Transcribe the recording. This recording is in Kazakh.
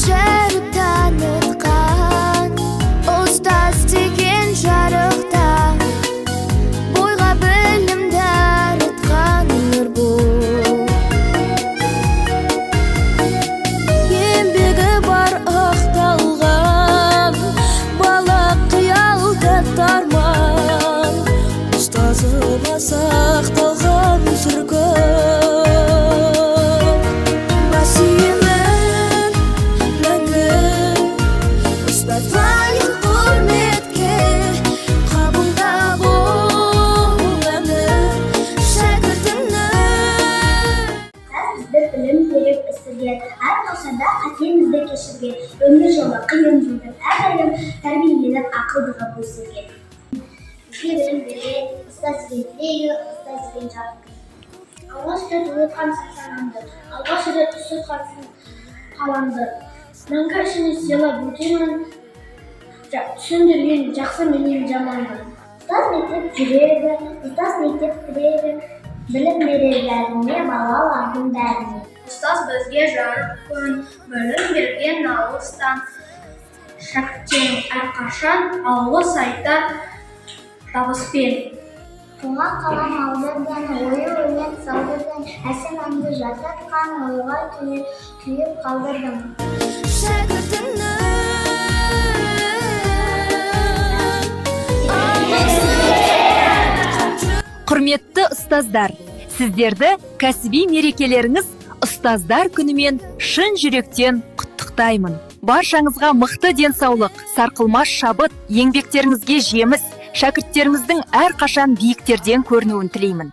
жыр танытқан, ұстаз деген жарықта бойға білім дарытқан нұр бұл. Еңбегі бар ақталған бала қиялда тарман, ұстазыма сақталған сүргін. Басимен мәңгі ұстаз лайық құрметке, қабылда бол әні шәкіртімнің. Бізді білім беріп өсірген, әрқашанда қатемізді кешірген, өмір жолы қиын жолдан әрдайым тәрбиеленіп ақылдыға өсірген. Бізге білім берген ұстаз деген тілегі, ұстаз деген жарық. Алғаш рет ұлытқан санамды, алғаш рет ұсытқан қаламды, мәңгі ішіне сыйлап өтемін, түсіндірген жақсы менен жаманды. Ұстаз мектеп жүрегі, ұстаз мектеп тірегі, білім берер бәріне, балалардың бәріне. Ұстаз бізге жарық күн, білім берген алыстан, шәкірттен әрқашан алғыс айтар табыспен. Туған қалам алдырдан, ойы өлең салдырдан, әсем әнді жасатқан, ойға түйіп қалдырдым. Шәкіртімнің Құрметті ұстаздар, сіздерді кәсіби мерекелеріңіз ұстаздар күнімен шын жүректен құттықтаймын. Баршаңызға мықты денсаулық, сарқылмас шабыт, еңбектеріңізге жеміс, шәкірттеріңіздің әрқашан биіктерден көрінуін тілеймін.